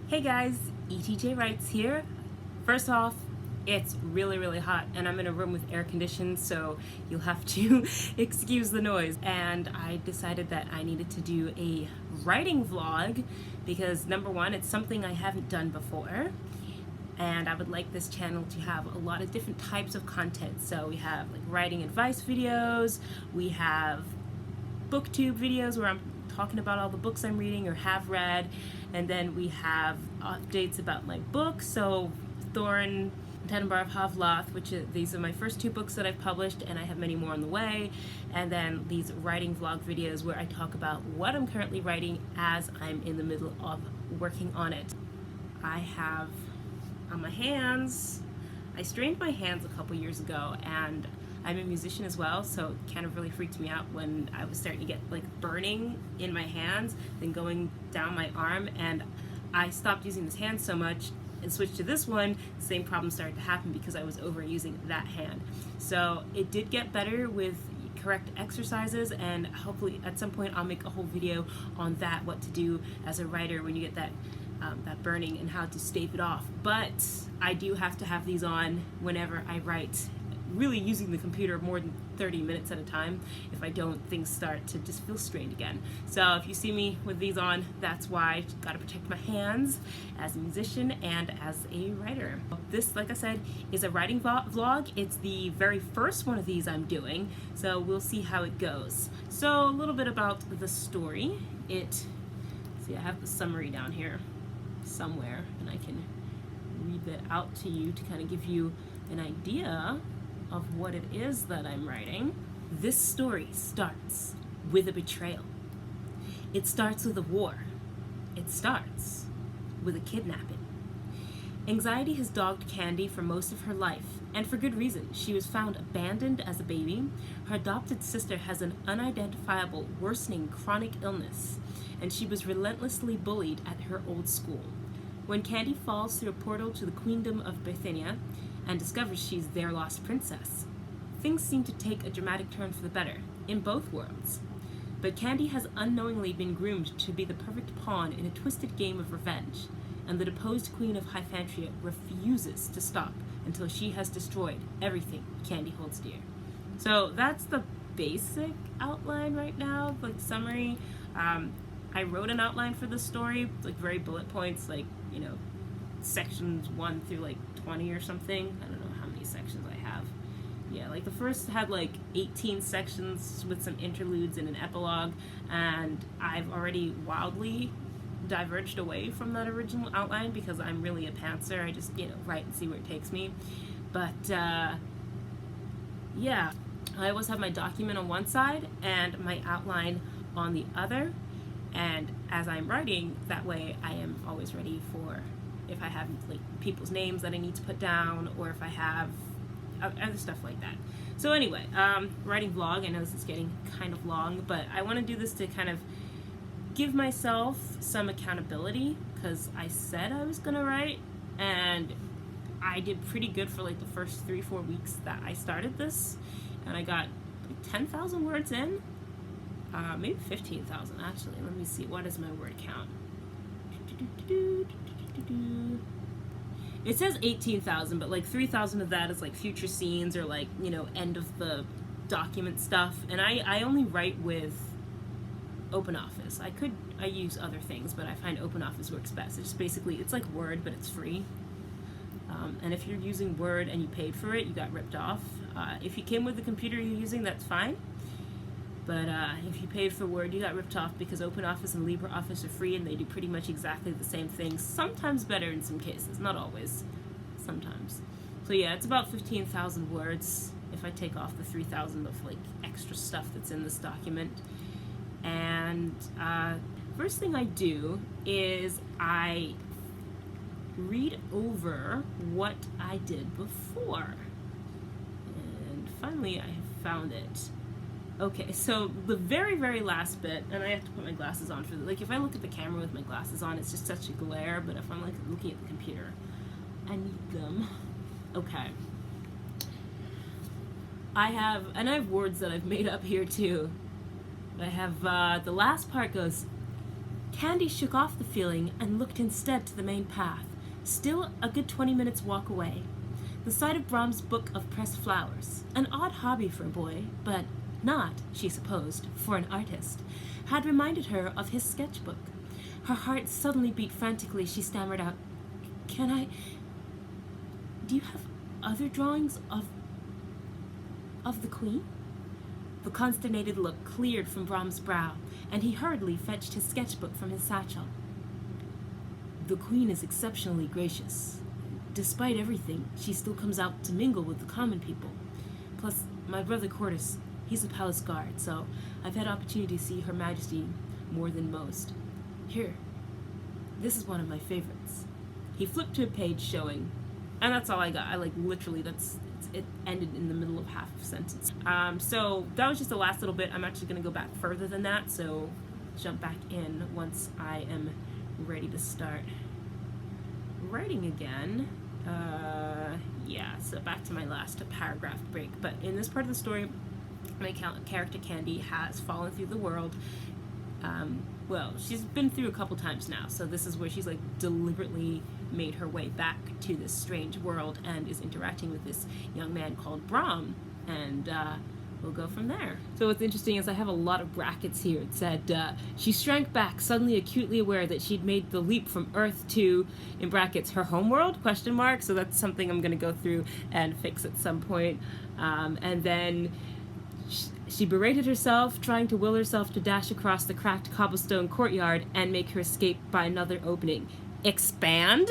Hey guys, ETJ Writes here. First off, it's really hot and I'm in a room with air conditioning, so you'll have to excuse the noise. And I decided that I needed to do a writing vlog because number one, it's something I haven't done before. And I would like this channel to have a lot of different types of content. So we have like writing advice videos, we have booktube videos where I'm talking about all the books I'm reading or have read, and then we have updates about my books. So Thorin, Tedenbarr of Lath, these are my first two books that I've published, and I have many more on the way. And then these writing vlog videos where I talk about what I'm currently writing as I'm in the middle of working on it. I have on my hands, I strained my hands a couple years ago, and I'm a musician as well, so it kind of really freaked me out when I was starting to get like burning in my hands, then going down my arm, and I stopped using this hand so much and switched to this one. The same problem started to happen because I was overusing that hand. So it did get better with correct exercises, and hopefully at some point I'll make a whole video on that, what to do as a writer when you get that burning and how to stave it off. But I do have to have these on whenever I write, really using the computer more than 30 minutes at a time. If I don't, things start to just feel strained again. So if you see me with these on, that's why. I've got to protect my hands as a musician and as a writer. This, like I said, is a writing vlog. It's the very first one of these I'm doing, so we'll see how it goes. So a little bit about the story. See, I have the summary down here somewhere, and I can read that out to you to kind of give you an idea of what it is that I'm writing. This story starts with a betrayal. It starts with a war. It starts with a kidnapping. Anxiety has dogged Candy for most of her life, and for good reason. She was found abandoned as a baby. Her adopted sister has an unidentifiable, worsening chronic illness, and she was relentlessly bullied at her old school. When Candy falls through a portal to the Queendom of Bithynia and discovers she's their lost princess, things seem to take a dramatic turn for the better in both worlds. But Candy has unknowingly been groomed to be the perfect pawn in a twisted game of revenge, and the deposed Queen of Hyphantria refuses to stop until she has destroyed everything Candy holds dear. So that's the basic outline right now, like summary. I wrote an outline for this story, like very bullet points, like, you know, sections 1 through like 20 or something. I don't know how many sections I have. Yeah, like the first had like 18 sections with some interludes and an epilogue, and I've already wildly diverged away from that original outline because I'm really a pantser. I just, you know, write and see where it takes me. But yeah, I always have my document on one side and my outline on the other, and as I'm writing, that way I am always ready for if I have like people's names that I need to put down, or if I have other stuff like that. So anyway, writing vlog, I know this is getting kind of long, but I want to do this to kind of give myself some accountability, because I said I was gonna write, and I did pretty good for like the first 3-4 weeks that I started this, and I got like 10,000 words in, maybe 15,000 actually. Let me see, what is my word count? It says 18,000, but like 3,000 of that is like future scenes or like, you know, end of the document stuff, and I only write with OpenOffice. I use other things, but I find OpenOffice works best. It's just basically, it's like Word, but it's free. And if you're using Word and you paid for it, you got ripped off. If you came with the computer you're using, that's fine. But if you paid for Word, you got ripped off, because OpenOffice and LibreOffice are free and they do pretty much exactly the same thing. Sometimes better in some cases, not always, sometimes. So yeah, it's about 15,000 words if I take off the 3,000 of like extra stuff that's in this document. And first thing I do is I read over what I did before. And finally I have found it. Okay, so the very last bit, and I have to put my glasses on for like if I look at the camera with my glasses on, it's just such a glare, but if I'm like looking at the computer, I need them. Okay. I have words that I've made up here too. I have the last part goes, Candy shook off the feeling and looked instead to the main path, still a good 20 minutes walk away. The sight of Brahm's book of pressed flowers, an odd hobby for a boy, but not, she supposed, for an artist, had reminded her of his sketchbook. Her heart suddenly beat frantically. She stammered out, "Can I... do you have other drawings of the Queen?" The consternated look cleared from Brahm's brow, and he hurriedly fetched his sketchbook from his satchel. "The Queen is exceptionally gracious. Despite everything, she still comes out to mingle with the common people. Plus, my brother Cordis, he's a palace guard, so I've had opportunity to see Her Majesty more than most. Here, this is one of my favorites." He flipped to a page showing, and that's all I got. Literally, it ended in the middle of half a sentence. So that was just the last little bit. I'm actually going to go back further than that, so jump back in once I am ready to start writing again. Yeah, so back to my last paragraph break. But in this part of the story, my character Candy has fallen through the world. Well, she's been through a couple times now, so this is where she's deliberately made her way back to this strange world and is interacting with this young man called Brahm, and we'll go from there. So what's interesting is I have a lot of brackets here. It said, she shrank back, suddenly acutely aware that she'd made the leap from Earth to, in brackets, her homeworld, ? So that's something I'm going to go through and fix at some point. And then she berated herself, trying to will herself to dash across the cracked cobblestone courtyard and make her escape by another opening. Expand,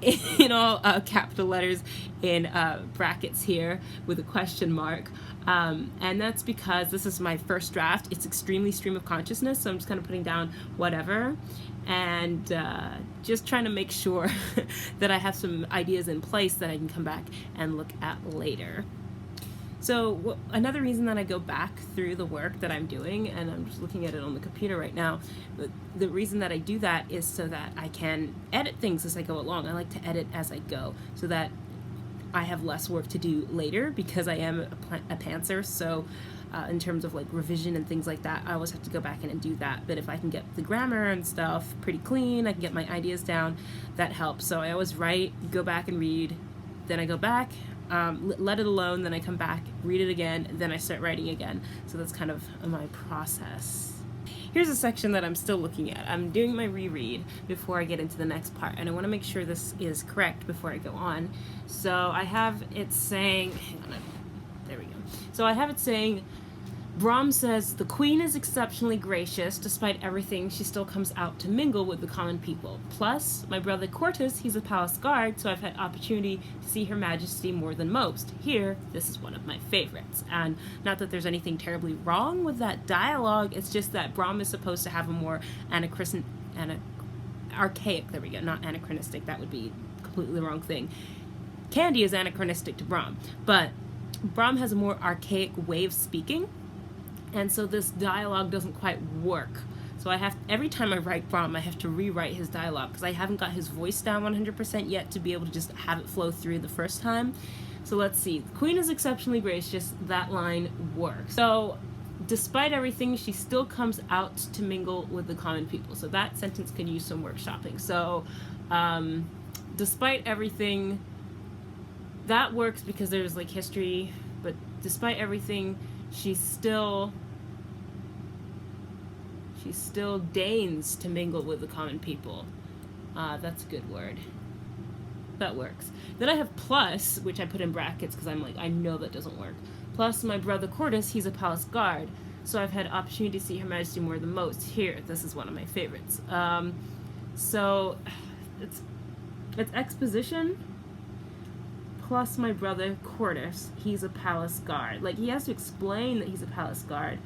in all capital letters in brackets here with a question mark. And that's because this is my first draft. It's extremely stream of consciousness, so I'm just kind of putting down whatever and just trying to make sure that I have some ideas in place that I can come back and look at later. So another reason that I go back through the work that I'm doing, and I'm just looking at it on the computer right now, the reason that I do that is so that I can edit things as I go along. I like to edit as I go so that I have less work to do later, because I am a pantser, so in terms of revision and things like that, I always have to go back in and do that. But if I can get the grammar and stuff pretty clean, I can get my ideas down, that helps. So I always write, go back and read, then I go back, let it alone, then I come back, read it again, then I start writing again. So that's kind of my process. Here's a section that I'm still looking at. I'm doing my reread before I get into the next part, and I want to make sure this is correct before I go on. So I have it saying, hang on, there we go. So I have it saying, Brahm says, the Queen is exceptionally gracious. Despite everything, she still comes out to mingle with the common people. Plus, my brother Cortus, he's a palace guard, so I've had opportunity to see Her Majesty more than most. Here, this is one of my favorites. And not that there's anything terribly wrong with that dialogue, it's just that Brahm is supposed to have a more archaic, there we go, not anachronistic, that would be completely the wrong thing. Candy is anachronistic to Brahm, but Brahm has a more archaic way of speaking, and so this dialogue doesn't quite work. So every time I write Brahm, I have to rewrite his dialogue because I haven't got his voice down 100% yet to be able to just have it flow through the first time. So let's see. The Queen is exceptionally gracious. That line works. So despite everything, she still comes out to mingle with the common people. So that sentence can use some workshopping. So despite everything, that works because there's history, but despite everything, she still deigns to mingle with the common people. That's a good word. That works. Then I have plus, which I put in brackets because I'm I know that doesn't work. Plus my brother Cordis, he's a palace guard, so I've had opportunity to see Her Majesty more than most. Here, this is one of my favorites. So it's exposition plus my brother Cordis, he's a palace guard. He has to explain that he's a palace guard.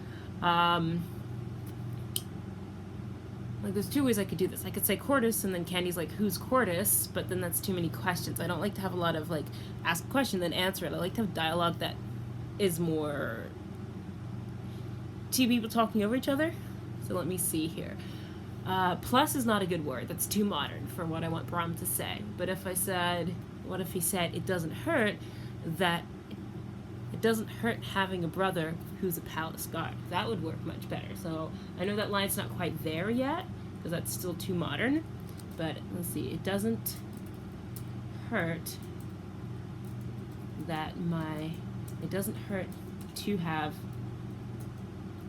There's two ways I could do this. I could say Cordis, and then Candy's who's Cordis? But then that's too many questions. I don't like to have a lot of, ask a question, then answer it. I like to have dialogue that is more two people talking over each other. So let me see here. Plus is not a good word. That's too modern for what I want Brahm to say. But if I said, what if he said, it doesn't hurt having a brother who's a palace guard? That would work much better. So I know that line's not quite there yet, because that's still too modern. But let's see, it doesn't hurt that it doesn't hurt to have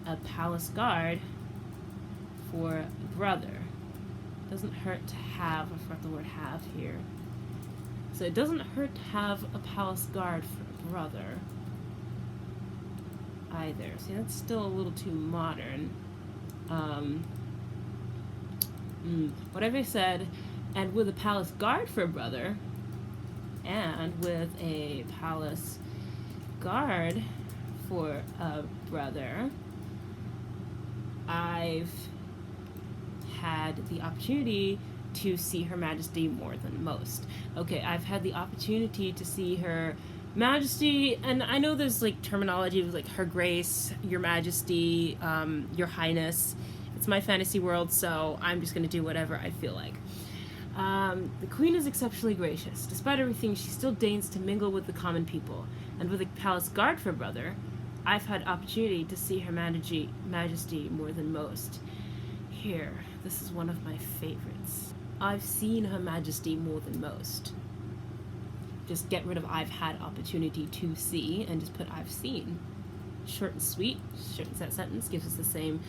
a palace guard for brother. It doesn't hurt to have, I forgot the word have here. So it doesn't hurt to have a palace guard for brother either. See, that's still a little too modern. Whatever I said, and with a palace guard for a brother, and with a palace guard for a brother, I've had the opportunity to see Her Majesty more than most. Okay, I've had the opportunity to see Her Majesty, and I know there's like terminology of like Her Grace, Your Majesty, Your Highness. It's my fantasy world, so I'm just going to do whatever I feel like. The Queen is exceptionally gracious. Despite everything, she still deigns to mingle with the common people. And with a palace guard for brother, I've had opportunity to see Her Majesty more than most. Here, this is one of my favorites. I've seen Her Majesty more than most. Just get rid of I've had opportunity to see and just put I've seen. Short and sweet, shortens that sentence, gives us the same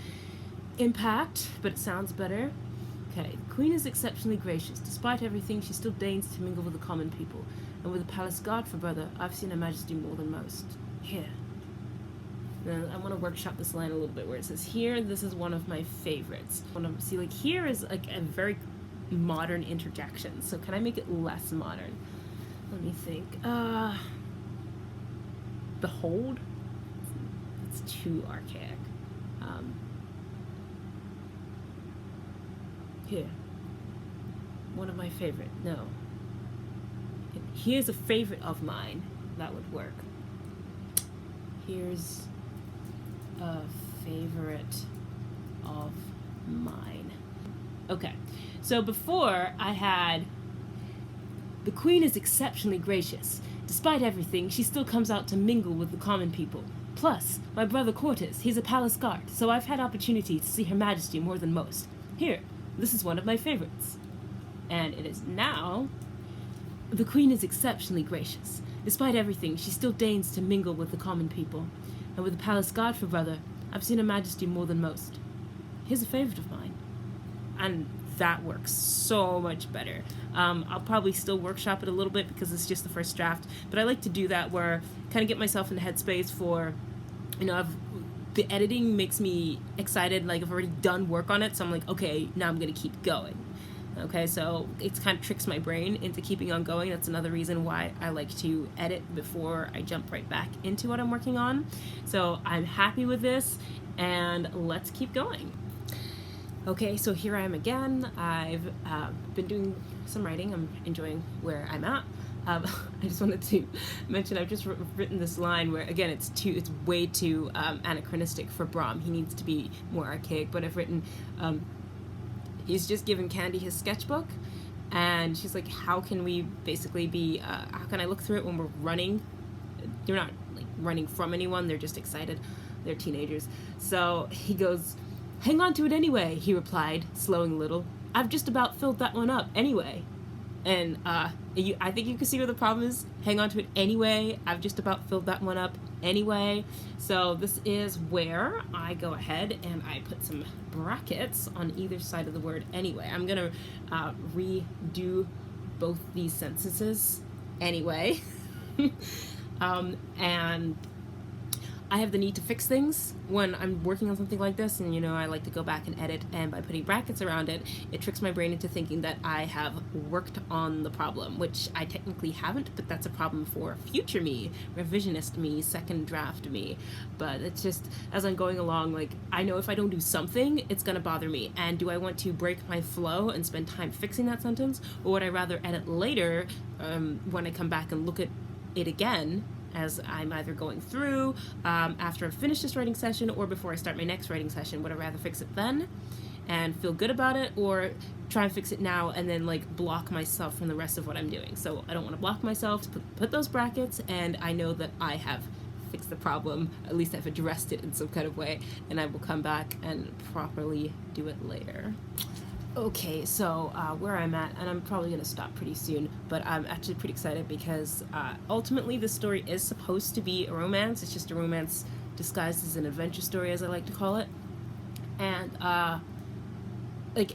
impact, but it sounds better. Okay, the Queen is exceptionally gracious. Despite everything, she still deigns to mingle with the common people. And with a palace guard for brother, I've seen Her Majesty more than most. Here. Now, I want to workshop this line a little bit where it says here, this is one of my favorites. See, like here is like a very modern interjection. So can I make it less modern? Let me think. Behold? It's too archaic. Here. One of my favorite. No. Here's a favorite of mine. That would work. Here's a favorite of mine. Okay. So before I had the Queen is exceptionally gracious. Despite everything, she still comes out to mingle with the common people. Plus, my brother Cortes, he's a palace guard, so I've had opportunity to see Her Majesty more than most. Here, this is one of my favorites. And it is now, the Queen is exceptionally gracious. Despite everything, she still deigns to mingle with the common people. And with the palace guard for brother, I've seen Her Majesty more than most. Here's a favorite of mine. And that works so much better. I'll probably still workshop it a little bit because it's just the first draft, but I like to do that where kind of get myself in the headspace for, the editing makes me excited, like I've already done work on it, so I'm like, okay, now I'm gonna keep going. Okay, so it kind of tricks my brain into keeping on going. That's another reason why I like to edit before I jump right back into what I'm working on. So I'm happy with this, and let's keep going. Okay, so here I am again. I've been doing some writing. I'm enjoying where I'm at. I just wanted to mention I've just written this line where, again, it's way too anachronistic for Brom. He needs to be more archaic, but I've written, he's just given Candy his sketchbook, and she's like, how can we basically be, how can I look through it when we're running? They're not like running from anyone, they're just excited. They're teenagers. So he goes, hang on to it anyway, he replied, slowing a little. I've just about filled that one up anyway. And I think you can see where the problem is. Hang on to it anyway. I've just about filled that one up anyway. So this is where I go ahead and I put some brackets on either side of the word anyway. I'm going to redo both these sentences anyway. And I have the need to fix things when I'm working on something like this, and I like to go back and edit, and by putting brackets around it, it tricks my brain into thinking that I have worked on the problem, which I technically haven't, but that's a problem for future me, revisionist me, second draft me. But it's just, as I'm going along, like, I know if I don't do something, it's gonna bother me, and do I want to break my flow and spend time fixing that sentence, or would I rather edit later when I come back and look at it again, as I'm either going through after I've finished this writing session or before I start my next writing session? Would I rather fix it then and feel good about it, or try and fix it now and then like block myself from the rest of what I'm doing? So I don't want to block myself. Put those brackets, and I know that I have fixed the problem. At least I've addressed it in some kind of way, and I will come back and properly do it later. Okay, so where I'm at, and I'm probably going to stop pretty soon, but I'm actually pretty excited because ultimately the story is supposed to be a romance. It's just a romance disguised as an adventure story, as I like to call it. And, like,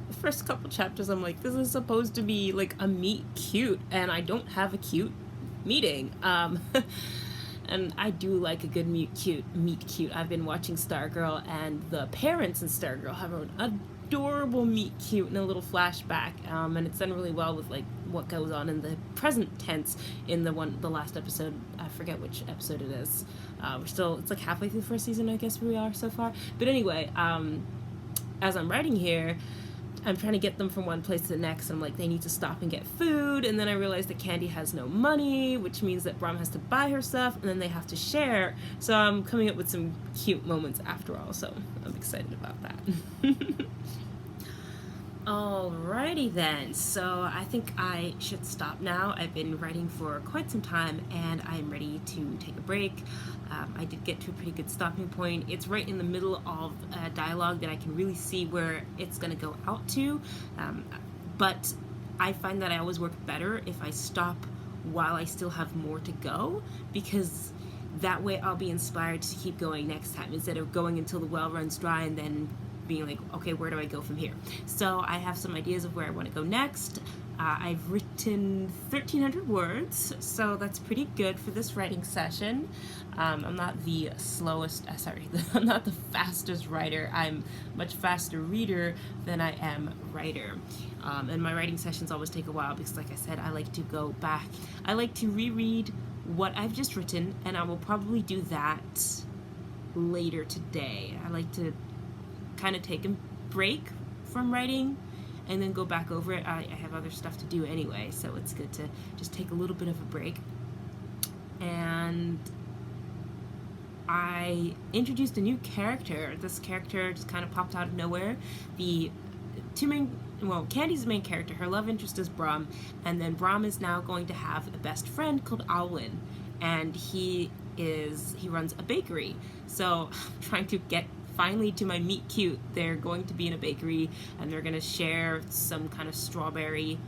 the first couple chapters, I'm like, this is supposed to be, like, a meet cute, and I don't have a cute meeting. And I do like a good meet cute. I've been watching Stargirl, and the parents in Stargirl have an adorable meet cute and a little flashback, and it's done really well with like what goes on in the present tense in the last episode. I forget which episode it is. It's like halfway through the first season, I guess we are so far. But anyway, as I'm writing here, I'm trying to get them from one place to the next. I'm like, they need to stop and get food. And then I realize that Candy has no money, which means that Brom has to buy her stuff, and then they have to share. So I'm coming up with some cute moments after all. So I'm excited about that. Alrighty then, so I think I should stop now. I've been writing for quite some time and I'm ready to take a break. I did get to a pretty good stopping point. It's right in the middle of a dialogue that I can really see where it's going to go out to, but I find that I always work better if I stop while I still have more to go, because that way I'll be inspired to keep going next time instead of going until the well runs dry and then being like, okay, where do I go from here? So I have some ideas of where I want to go next. I've written 1,300 words, so that's pretty good for this writing session. I'm not the I'm not the fastest writer. I'm a much faster reader than I am writer. And my writing sessions always take a while because, like I said, I like to go back. I like to reread what I've just written, and I will probably do that later today. I like to kind of take a break from writing and then go back over it. I have other stuff to do anyway, so it's good to just take a little bit of a break. And I introduced a new character. This character just kind of popped out of nowhere. Candy's the main character. Her love interest is Brom, and then Brom is now going to have a best friend called Afallon, and he runs a bakery. So I'm trying to get finally to my meet cute. They're going to be in a bakery and they're going to share some kind of strawberry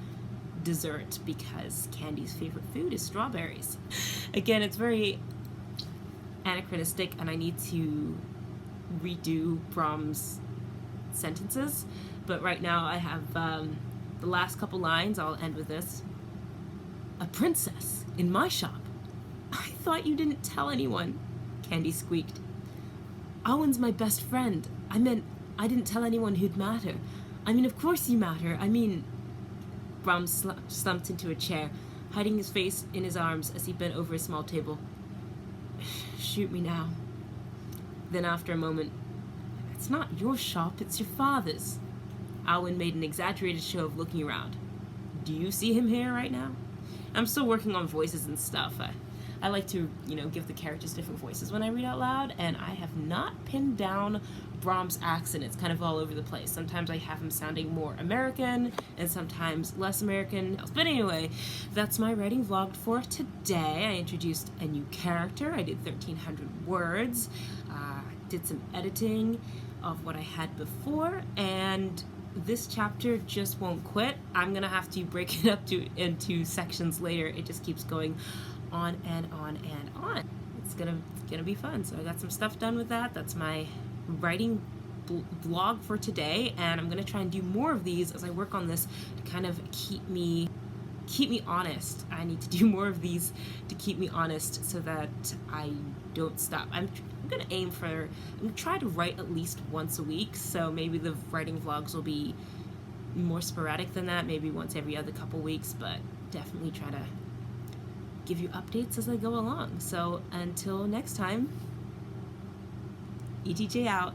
dessert because Candy's favorite food is strawberries. Again, it's very anachronistic and I need to redo Brom's sentences, but right now I have the last couple lines. I'll end with this. A princess in my shop? I thought you didn't tell anyone, Candy squeaked. Owen's my best friend. I meant I didn't tell anyone who'd matter. I mean, of course you matter. I mean... Brom slumped into a chair, hiding his face in his arms as he bent over a small table. Shoot me now. Then after a moment, it's not your shop, it's your father's. Owen made an exaggerated show of looking around. Do you see him here right now? I'm still working on voices and stuff. I like to, give the characters different voices when I read out loud, and I have not pinned down Brom's accent. It's kind of all over the place. Sometimes I have him sounding more American, and sometimes less American. But anyway, that's my writing vlog for today. I introduced a new character. I did 1,300 words. Did some editing of what I had before, and this chapter just won't quit. I'm gonna have to break it up into sections later. It just keeps going on and on and on. It's gonna be fun. So I got some stuff done with that. That's my writing vlog for today, and I'm gonna try and do more of these as I work on this to kind of keep me honest. I need to do more of these to keep me honest so that I don't stop. I'm gonna try to write at least once a week, so maybe the writing vlogs will be more sporadic than that, maybe once every other couple weeks, but definitely try to give you updates as I go along. So until next time, ETJ out.